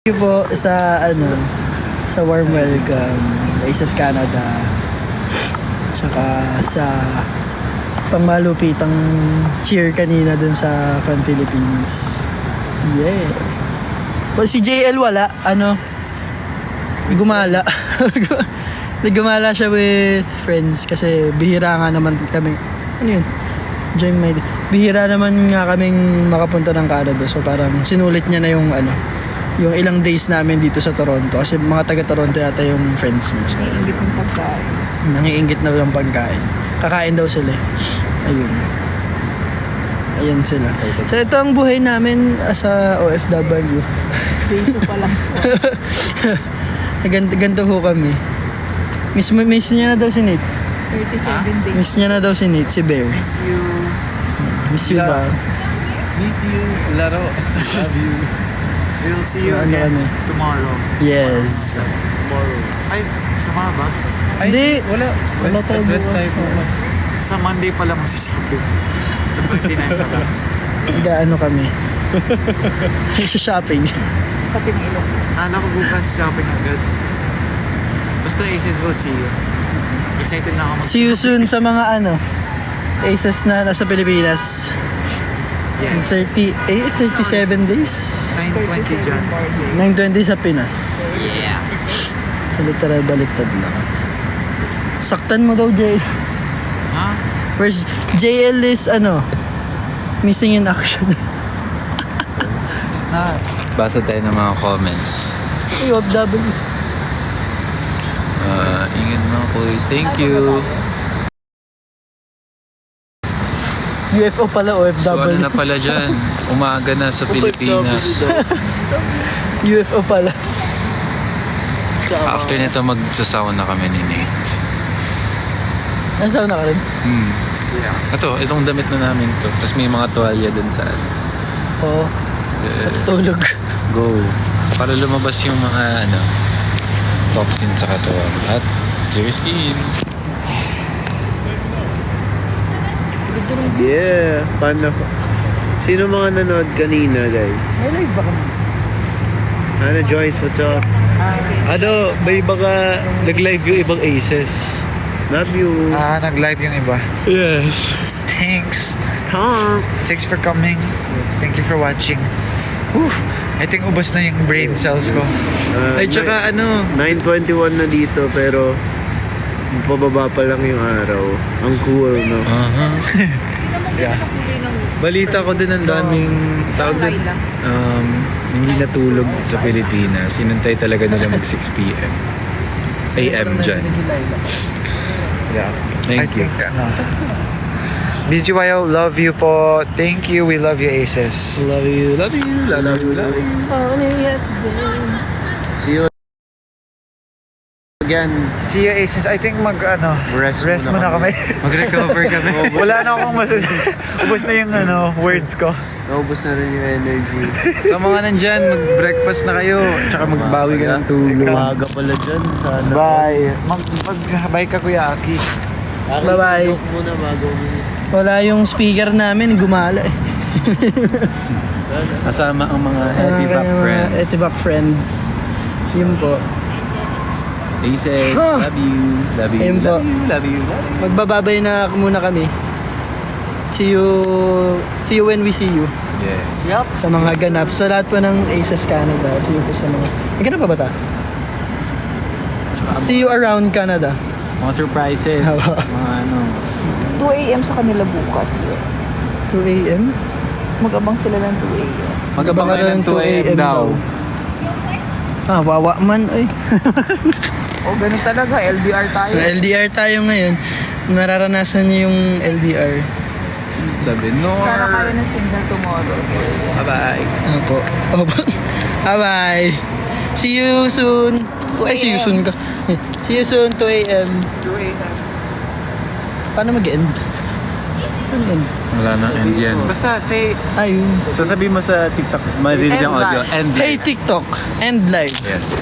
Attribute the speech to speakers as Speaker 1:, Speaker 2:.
Speaker 1: Thank you po sa warm welcome Aces Canada, tsaka sa pangmalupitang cheer kanina dun sa Fun Philippines. Yeah. Well, si JL wala, gumala. Nagumala siya with friends kasi bihira nga naman kami. Ano yun? Join my day. Bihira naman nga kaming makapunta ng Canada, so parang sinulit niya na yung yung ilang days namin dito sa Toronto kasi mga taga-Toronto yata yung friends niya. So,
Speaker 2: nangiinggit ng pagkain.
Speaker 1: Nangiinggit na ng pagkain. Kakain daw sila. Ayun. Ayan sila. So ito ang buhay namin as a OFW.
Speaker 2: Dito pa lang.
Speaker 1: Ganito ho kami. Miss niya na daw si Nate.
Speaker 2: 37 days.
Speaker 1: Miss niya na daw si Nate, si Bear.
Speaker 3: Miss you.
Speaker 1: Miss you daw.
Speaker 3: Miss you. Laro. Love you. We'll see you
Speaker 1: Ano
Speaker 3: again
Speaker 1: kami?
Speaker 3: tomorrow.
Speaker 1: Yes.
Speaker 3: Tomorrow. Ay, tomorrow ba? Ay,
Speaker 1: Hindi.
Speaker 3: Wala.
Speaker 1: Wala tayo
Speaker 3: Rest
Speaker 1: bukas.
Speaker 3: tayo bukas. Sa Monday pala magsishopping. Sa 29 pala.
Speaker 1: Gaano kami. Sa shopping.
Speaker 2: Sa Pinilong.
Speaker 3: Kala ko bukas shopping agad. Basta Aces will see you. Excited na ako
Speaker 1: See you soon sa mga Aces na nasa Pilipinas.
Speaker 3: Yes.
Speaker 1: 37 days.
Speaker 3: 9:20 dyan.
Speaker 1: 9:20 sa Pinas.
Speaker 3: Yeah.
Speaker 1: Literal baliktad lang. Saktan mo daw, JL.
Speaker 3: Ha?
Speaker 1: Where's JL is missing in action.
Speaker 3: It's not.
Speaker 4: Basa tayo ng mga comments.
Speaker 1: OFW.
Speaker 4: Ingat mga boys. Thank you.
Speaker 1: UFO pala,
Speaker 4: So
Speaker 1: OFW.
Speaker 4: ano na pala dyan? Umaga na sa Pilipinas.
Speaker 1: UFO pala.
Speaker 4: After nito magsasawa na kami ni Nate.
Speaker 1: Nasaan na ka rin?
Speaker 3: Yeah.
Speaker 4: Itong damit na namin to. Tapos may mga tuwalya dun sa
Speaker 1: Oo. Natutulog.
Speaker 4: go. Para lumabas yung mga toxin sa katawan. At clear skin.
Speaker 5: Yeah, paano? Sino mga nanood kanina, guys?
Speaker 1: May live ba kasi?
Speaker 5: Joyce, what's up?
Speaker 3: May baka nag-live yung ibang Aces.
Speaker 5: Love you.
Speaker 4: Nag-live yung iba.
Speaker 3: Yes.
Speaker 4: Thanks.
Speaker 5: Tom.
Speaker 4: Thanks for coming. Thank you for watching. Whew. I think ubos na yung brain cells ko.
Speaker 3: Ay, tsaka
Speaker 5: 9:21 na dito, pero pababa pa lang yung araw. Ang cool, no?
Speaker 4: Yeah. Balita ko din ang daming tawag din, hindi natulog sa Pilipinas. Sinantay talaga nila mag 6 p.m. AM dyan. Yeah. Thank you. BGYO, love you po. Thank you. We love you, Aces.
Speaker 3: Love you, love you, love you, love you.
Speaker 5: See you again.
Speaker 4: See you, Aces. I think rest muna kami.
Speaker 3: Mag-recover kami.
Speaker 4: Wala na akong ubos na yung words ko.
Speaker 5: Naubos na rin yung energy.
Speaker 4: Sa mga nandyan, mag-breakfast na kayo. Tsaka magbawi ka ng tulog.
Speaker 5: Maaga pala dyan. Sana.
Speaker 4: Bye. Bye ka, Kuya Aki.
Speaker 1: Bye-bye.
Speaker 5: Muna bago uminis.
Speaker 1: Wala yung speaker namin, gumala eh.
Speaker 4: Kasama ang mga Etivac friends.
Speaker 1: Etivac friends. Yun po.
Speaker 4: Aces, love you. Love you.
Speaker 1: Ayun po.
Speaker 4: Love you.
Speaker 1: Magbababay na muna kami. See you when we see you.
Speaker 4: Yes.
Speaker 1: Sa mga ganap. Sa lahat po ng Aces Canada. See you po sa mga... May ganap pa ba ta? See you around Canada.
Speaker 4: Mga surprises. Mga
Speaker 2: 2 a.m. sa kanila bukas.
Speaker 1: 2 a.m.?
Speaker 2: Mag-abang sila ng 2 a.m.
Speaker 4: Mag-abang kayo ng 2 a.m. daw.
Speaker 1: Wawa man ay.
Speaker 2: Ganun talaga. LDR tayo.
Speaker 1: LDR tayo ngayon. Nararanasan niyo yung LDR.
Speaker 4: Sabi,
Speaker 2: Sana kayo ng signal tomorrow.
Speaker 4: Bye-bye.
Speaker 1: Opo. Bye-bye. See you soon.
Speaker 2: 2
Speaker 1: Ay, see you
Speaker 2: a.m.
Speaker 1: soon ka. See you soon, 2 a.m.
Speaker 3: 2 a.m.
Speaker 1: Paano mag-end? Paano end?
Speaker 4: Wala nang end yan.
Speaker 3: Basta say,
Speaker 1: Ayun.
Speaker 4: Sasabihin mo sa TikTok, marinig ang audio. End.
Speaker 1: Hey TikTok, end live.
Speaker 4: Yes.